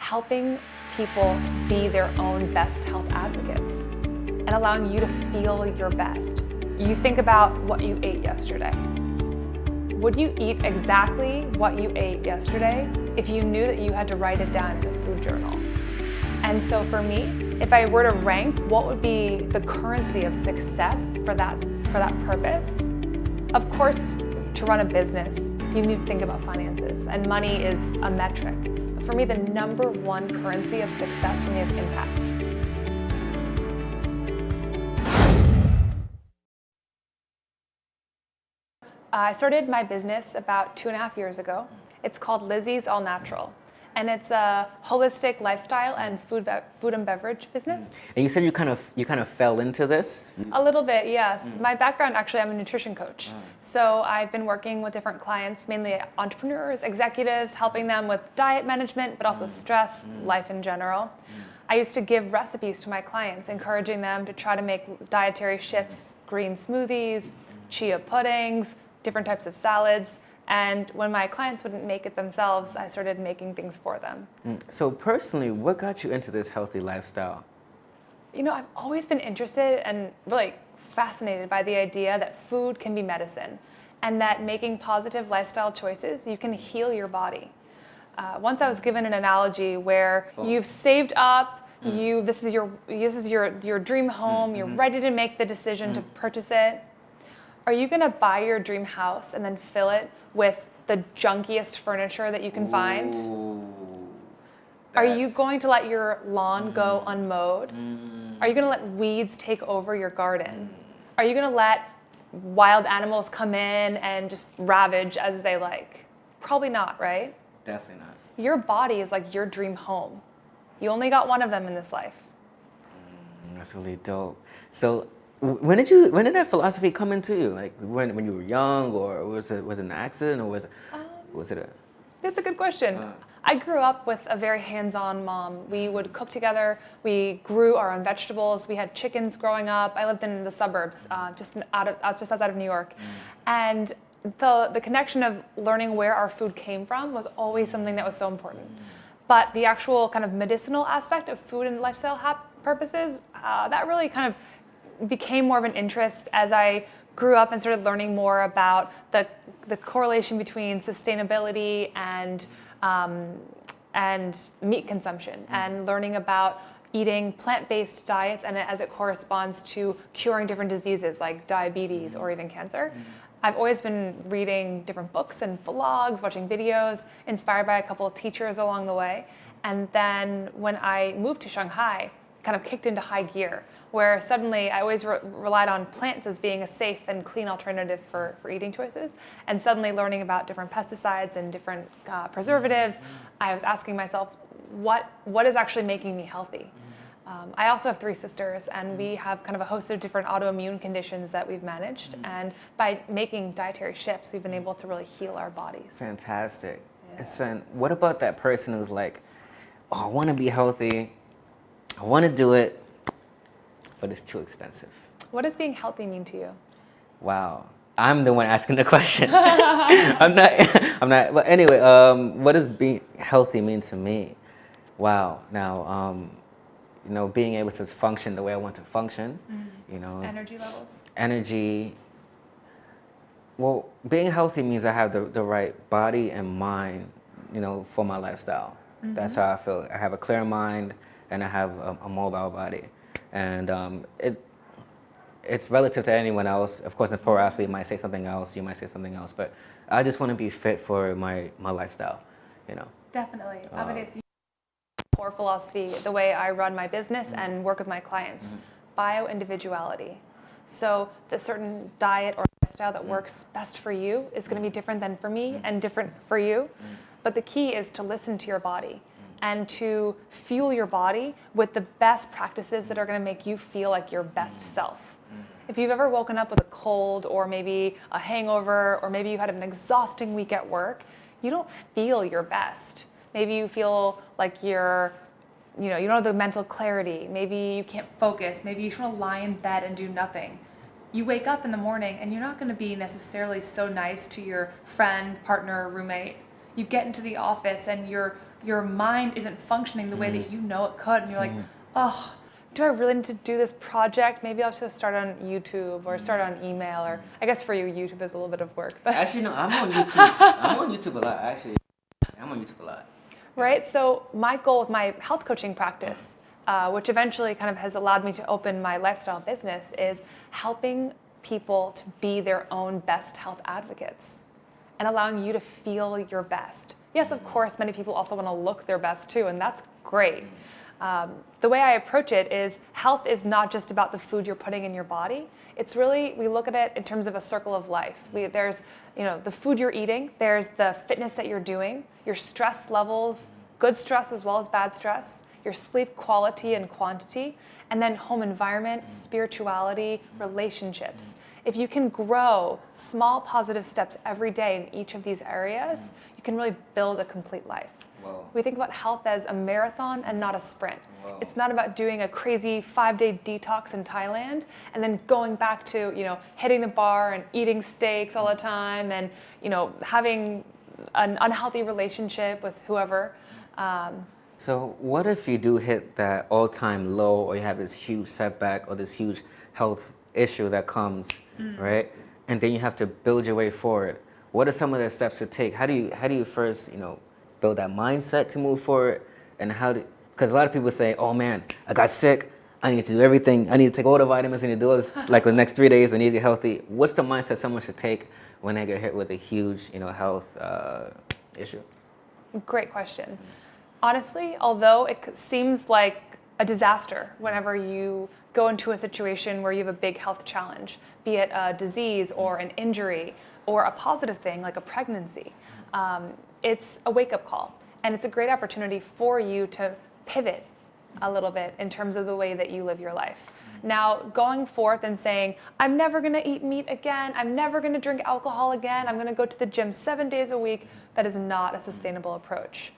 helping people to be their own best health advocates and allowing you to feel your best. You think about what you ate yesterday. Would you eat exactly what you ate yesterday if you knew that you had to write it down in a food journal? And so for me, if I were to rank what would be the currency of success for that purpose, of course, to run a business, you need to think about finances, and money is a metric. But for me, the number one currency of success for me is impact. I started my business about 2.5 years ago. It's called LIZZY'S All Natural, and it's a holistic lifestyle and food and beverage business. And you said you kind of fell into this? A little bit, yes. My background, actually, I'm a nutrition coach. So I've been working with different clients, mainly entrepreneurs, executives, helping them with diet management, but also stress, life in general. I used to give recipes to my clients, encouraging them to try to make dietary shifts, green smoothies, chia puddings, different types of salads. And when my clients wouldn't make it themselves, I started making things for them. So personally, what got you into this healthy lifestyle? You know, I've always been interested and really fascinated by the idea that food can be medicine, and that making positive lifestyle choices, you can heal your body. Once I was given an analogy where you've saved up, this is your dream home, you're ready to make the decision to purchase it. Are you gonna buy your dream house and then fill it with the junkiest furniture that you can find? Are you going to let your lawn go unmowed? Are you gonna let weeds take over your garden? Are you gonna let wild animals come in and just ravage as they like? Probably not, right? Definitely not. Your body is like your dream home. You only got one of them in this life. That's really dope. So when did that philosophy come into you? Like when you were young, or was it an accident, or was it a? That's a good question. I grew up with a very hands-on mom. We would cook together. We grew our own vegetables. We had chickens growing up. I lived in the suburbs, just outside of New York, and the connection of learning where our food came from was always something that was so important. But the actual kind of medicinal aspect of food and lifestyle purposes, that really kind of became more of an interest as I grew up and started learning more about the correlation between sustainability and meat consumption, and learning about eating plant-based diets and as it corresponds to curing different diseases like diabetes or even cancer. I've always been reading different books and blogs, watching videos, inspired by a couple of teachers along the way. And then when I moved to Shanghai, kind of kicked into high gear, where suddenly I always relied on plants as being a safe and clean alternative for eating choices. And suddenly learning about different pesticides and different preservatives, I was asking myself, what is actually making me healthy? I also have 3 sisters, and we have kind of a host of different autoimmune conditions that we've managed. And by making dietary shifts, we've been able to really heal our bodies. Fantastic. Yeah. And so what about that person who's like, oh, I want to be healthy, I want to do it, but it's too expensive? What does being healthy mean to you? Wow. I'm the one asking the question. I'm not, but anyway, what does being healthy mean to me? Wow. Now, you know, being able to function the way I want to function, you know. Energy levels. Energy. Well, being healthy means I have the right body and mind, you know, for my lifestyle. That's how I feel. I have a clear mind and I have a mobile body. And it's relative to anyone else. Of course, a pro athlete might say something else, you might say something else, but I just want to be fit for my lifestyle, you know. Definitely. Amadeus, core philosophy, the way I run my business and work with my clients, bio-individuality. So the certain diet or lifestyle that works best for you is going to be different than for me and different for you. But the key is to listen to your body and to fuel your body with the best practices that are going to make you feel like your best self. If you've ever woken up with a cold or maybe a hangover, or maybe you had an exhausting week at work, you don't feel your best. Maybe you feel like you don't have the mental clarity. Maybe you can't focus. Maybe you just want to lie in bed and do nothing. You wake up in the morning and you're not going to be necessarily so nice to your friend, partner, roommate. You get into the office and you're your mind isn't functioning the way that you know it could, and you're like, oh, do I really need to do this project? Maybe I'll just start on YouTube or start on email, or I guess for you, YouTube is a little bit of work. But Actually, no, I'm on YouTube. I'm on YouTube a lot, actually. I'm on YouTube a lot. Right? So my goal with my health coaching practice, which eventually kind of has allowed me to open my lifestyle business, is helping people to be their own best health advocates and allowing you to feel your best. Yes, of course, many people also want to look their best too, and that's great. The way I approach it is health is not just about the food you're putting in your body. It's really, we look at it in terms of a circle of life. There's, the food you're eating, there's the fitness that you're doing, your stress levels, good stress as well as bad stress, your sleep quality and quantity, and then home environment, spirituality, relationships. If you can grow small positive steps every day in each of these areas, you can really build a complete life. Whoa. We think about health as a marathon and not a sprint. Whoa. It's not about doing a crazy 5-day detox in Thailand and then going back to, hitting the bar and eating steaks all the time and, having an unhealthy relationship with whoever. So what if you do hit that all-time low, or you have this huge setback or this huge health issue that comes, right? And then you have to build your way forward. What are some of the steps to take? How do you first, build that mindset to move forward? And because a lot of people say, oh man, I got sick, I need to do everything, I need to take all the vitamins, I need to do all this, like the next 3 days, I need to get healthy. What's the mindset someone should take when they get hit with a huge, health issue? Great question. Honestly, although it seems like a disaster whenever you go into a situation where you have a big health challenge, be it a disease or an injury or a positive thing like a pregnancy, it's a wake-up call. And it's a great opportunity for you to pivot a little bit in terms of the way that you live your life. Now, going forth and saying, I'm never going to eat meat again, I'm never going to drink alcohol again, I'm going to go to the gym 7 days a week, that is not a sustainable approach.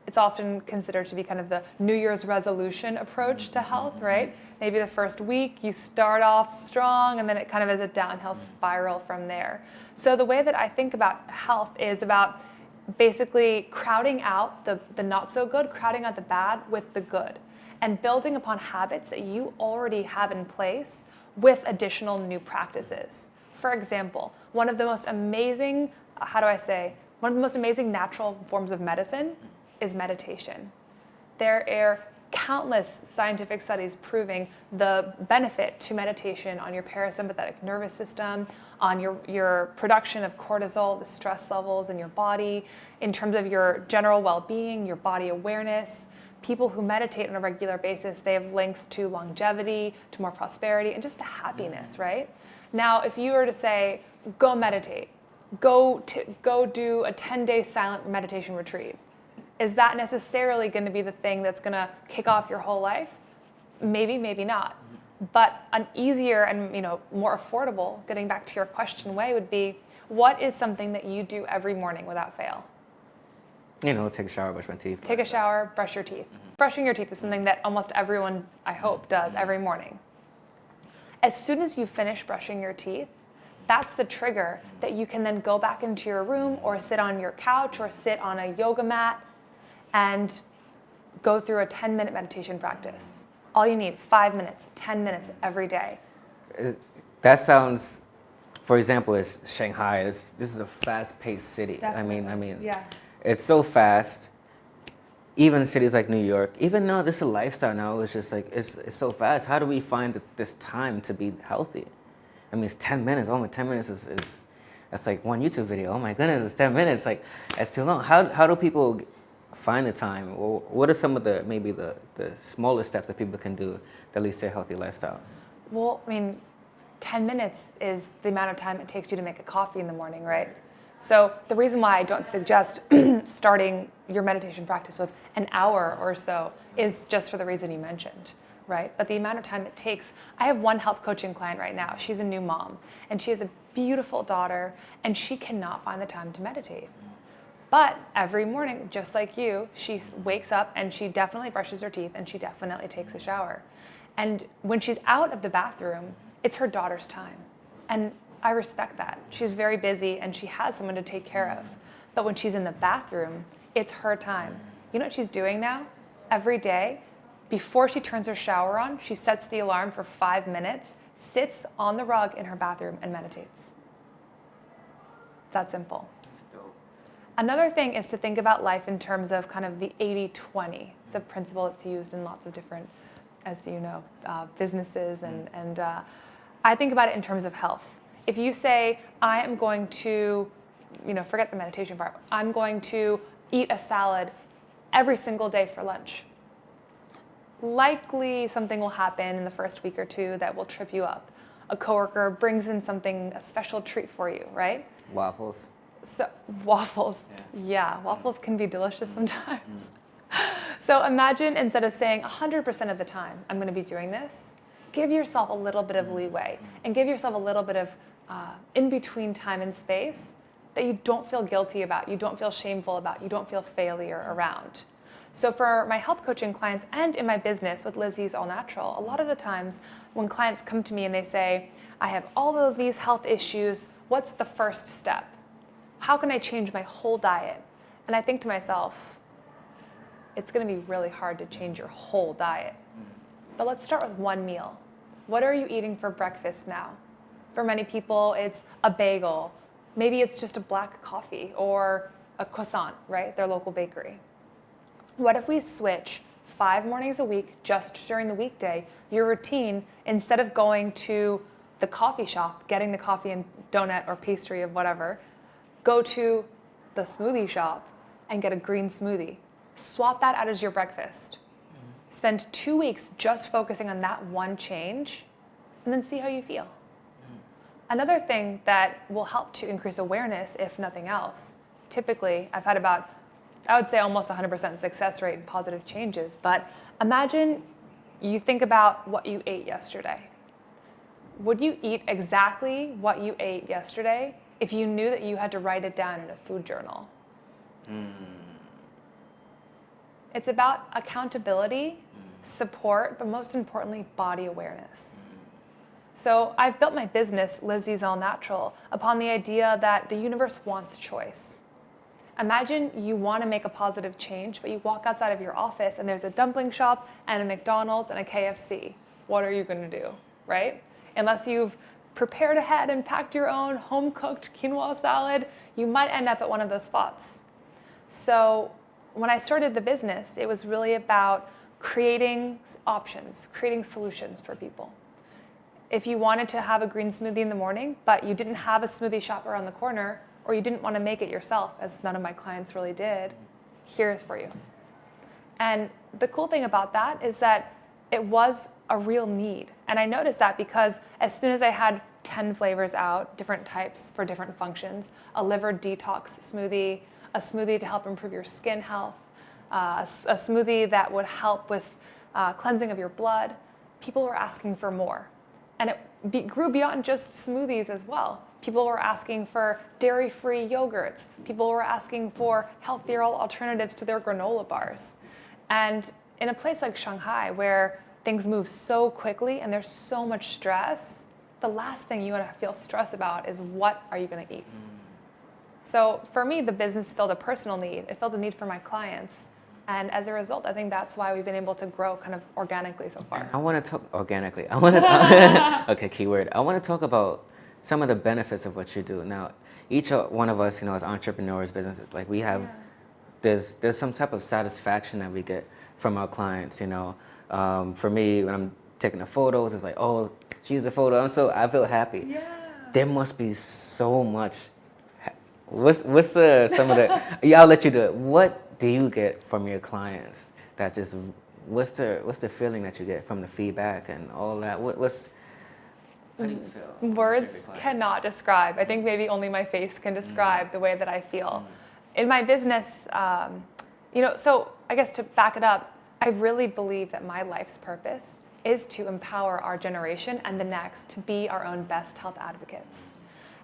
It's often considered to be kind of the New Year's resolution approach to health, right? Maybe the first week you start off strong and then it kind of is a downhill spiral from there. So the way that I think about health is about basically crowding out the not so good, crowding out the bad with the good, and building upon habits that you already have in place with additional new practices. For example, one of the most amazing natural forms of medicine is meditation. There are countless scientific studies proving the benefit to meditation on your parasympathetic nervous system, on your production of cortisol, the stress levels in your body, in terms of your general well-being, your body awareness. People who meditate on a regular basis, they have links to longevity, to more prosperity, and just to happiness, right? Now, if you were to say, go meditate, go do a 10-day silent meditation retreat, is that necessarily going to be the thing that's going to kick off your whole life? Maybe, maybe not. But an easier and more affordable, getting back to your question way, would be, what is something that you do every morning without fail? Take a shower, brush my teeth. Take a shower, brush your teeth. Brushing your teeth is something that almost everyone, I hope, does every morning. As soon as you finish brushing your teeth, that's the trigger that you can then go back into your room or sit on your couch or sit on a yoga mat and go through a 10-minute meditation practice. All you need, 5 minutes, 10 minutes every day. That sounds, for example, is Shanghai. This is a fast-paced city. Definitely. I mean, yeah. It's so fast. Even in cities like New York, even though this is a lifestyle now, it's just like, it's so fast. How do we find this time to be healthy? I mean, it's 10 minutes. Oh my, 10 minutes is that's like one YouTube video. Oh my goodness, it's 10 minutes. Like, that's too long. How do people find the time? Or what are some of the smaller steps that people can do that leads to a healthy lifestyle? Well, 10 minutes is the amount of time it takes you to make a coffee in the morning, right? So the reason why I don't suggest starting your meditation practice with an hour or so is just for the reason you mentioned, right? But the amount of time it takes. I have one health coaching client right now. She's a new mom, and she has a beautiful daughter, and she cannot find the time to meditate. But every morning, just like you, she wakes up and she definitely brushes her teeth and she definitely takes a shower. And when she's out of the bathroom, it's her daughter's time. And I respect that. She's very busy and she has someone to take care of. But when she's in the bathroom, it's her time. You know what she's doing now? Every day, before she turns her shower on, she sets the alarm for 5 minutes, sits on the rug in her bathroom and meditates. That simple. Another thing is to think about life in terms of kind of the 80-20. It's a principle that's used in lots of different, as you know, businesses, and I think about it in terms of health. If you say, I am going to, forget the meditation part, I'm going to eat a salad every single day for lunch, likely something will happen in the first week or two that will trip you up. A coworker brings in something, a special treat for you, right? Waffles. So waffles, yeah, waffles can be delicious sometimes. So imagine instead of saying 100% of the time, I'm going to be doing this, give yourself a little bit of leeway and give yourself a little bit of in-between time and space that you don't feel guilty about, you don't feel shameful about, you don't feel failure around. So for my health coaching clients and in my business with LIZZY'S All Natural, a lot of the times when clients come to me and they say, I have all of these health issues, what's the first step? How can I change my whole diet? And I think to myself, it's going to be really hard to change your whole diet. But let's start with one meal. What are you eating for breakfast now? For many people, it's a bagel. Maybe it's just a black coffee or a croissant, right? Their local bakery. What if we switch 5 mornings a week, just during the weekday, your routine, instead of going to the coffee shop, getting the coffee and donut or pastry of whatever, go to the smoothie shop and get a green smoothie. Swap that out as your breakfast. Spend 2 weeks just focusing on that one change, and then see how you feel. Another thing that will help to increase awareness, if nothing else, typically I've had about, I would say almost 100% success rate in positive changes, but imagine you think about what you ate yesterday. Would you eat exactly what you ate yesterday if you knew that you had to write it down in a food journal? It's about accountability, support, but most importantly, body awareness. So I've built my business, LIZZY'S All Natural, upon the idea that the universe wants choice. Imagine you want to make a positive change, but you walk outside of your office and there's a dumpling shop and a McDonald's and a KFC. What are you going to do, right? Unless you've prepared ahead and packed your own home-cooked quinoa salad, you might end up at one of those spots. So when I started the business, it was really about creating options, creating solutions for people. If you wanted to have a green smoothie in the morning, but you didn't have a smoothie shop around the corner, or you didn't want to make it yourself, as none of my clients really did, here's for you. And the cool thing about that is that it was a real need. And I noticed that because as soon as I had 10 flavors out, different types for different functions, a liver detox smoothie, a smoothie to help improve your skin health, a smoothie that would help with cleansing of your blood, people were asking for more. And it grew beyond just smoothies as well. People were asking for dairy-free yogurts. People were asking for healthier alternatives to their granola bars. And in a place like Shanghai, where things move so quickly and there's so much stress, the last thing you want to feel stress about is what are you going to eat. So for me, the business filled a personal need. It filled a need for my clients. And as a result, I think that's why we've been able to grow kind of organically so far. I want to talk organically. I want to okay, keyword. I want to talk about some of the benefits of what you do. Now, each one of us, as entrepreneurs, businesses, like we have, there's some type of satisfaction that we get from our clients. For me, when I'm taking the photos, it's like, oh, she used the photo. I feel happy. Yeah. There must be so much. What's some of the? Yeah, I'll let you do it. What do you get from your clients? That just what's the feeling that you get from the feedback and all that? How do you feel? Words cannot describe. I think maybe only my face can describe the way that I feel. In my business, so I guess to back it up, I really believe that my life's purpose is to empower our generation and the next to be our own best health advocates.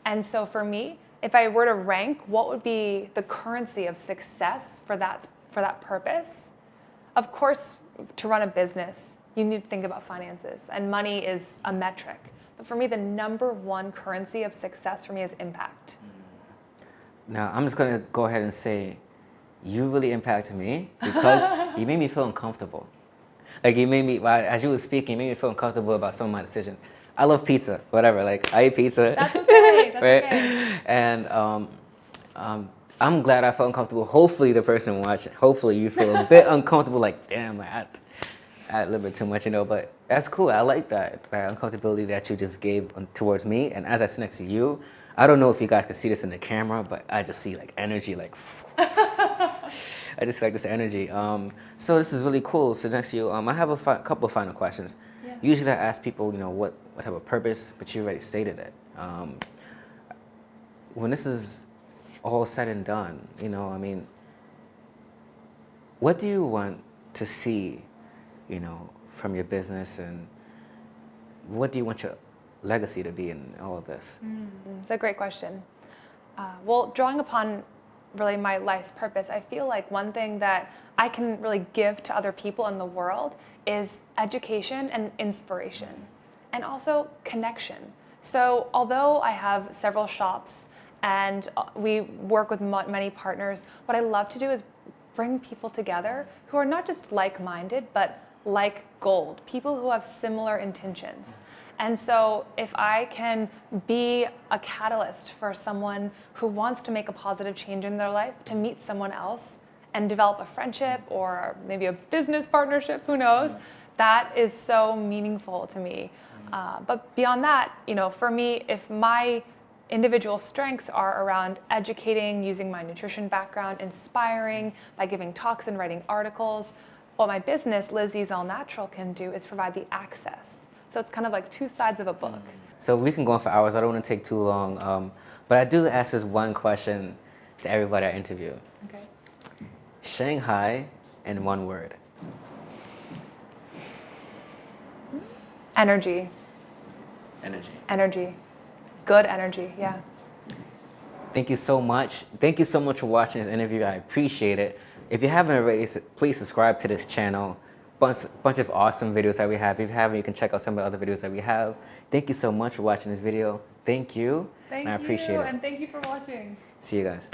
And so for me, if I were to rank what would be the currency of success for that purpose, of course, to run a business, you need to think about finances, and money is a metric. But for me, the number one currency of success for me is impact. Now, I'm just going to go ahead and say, you really impacted me because you made me feel uncomfortable. Like you made me, as you were speaking, you made me feel uncomfortable about some of my decisions. I love pizza, whatever. Like I eat pizza. That's okay. That's right? okay. And I'm glad I felt uncomfortable. Hopefully, the person watching, hopefully you feel a bit uncomfortable. Like, damn, I had a little bit too much, you know. But that's cool. I like that uncomfortability that you just gave towards me. And as I sit next to you, I don't know if you guys can see this in the camera, but I just see like energy, like. I just like this energy. So this is really cool. So next to you, I have a couple of final questions. Yeah. Usually I ask people, you know, what type of purpose, but you already stated it. When this is all said and done, you know, I mean, what do you want to see, you know, from your business, and what do you want your legacy to be in all of this? It's a great question. Well, drawing upon really my life's purpose, I feel like one thing that I can really give to other people in the world is education and inspiration, and also connection. So although I have several shops and we work with many partners, what I love to do is bring people together who are not just like-minded, but like gold, people who have similar intentions. And so if I can be a catalyst for someone who wants to make a positive change in their life, to meet someone else and develop a friendship or maybe a business partnership, who knows, that is so meaningful to me. But beyond that, you know, for me, if my individual strengths are around educating, using my nutrition background, inspiring by giving talks and writing articles, what my business, LIZZY'S All Natural, can do is provide the access. So it's kind of like two sides of a book. So we can go on for hours. I don't want to take too long. But I do ask this one question to everybody I interview. Okay. Shanghai in one word. Energy. Energy. Energy. Good energy, yeah. Thank you so much. Thank you so much for watching this interview. I appreciate it. If you haven't already, please subscribe to this channel. Bunch of awesome videos that we have. If you haven't, you can check out some of the other videos that we have. Thank you so much for watching this video. Thank you. Thank and I appreciate you, it. and thank you for watching. See you guys.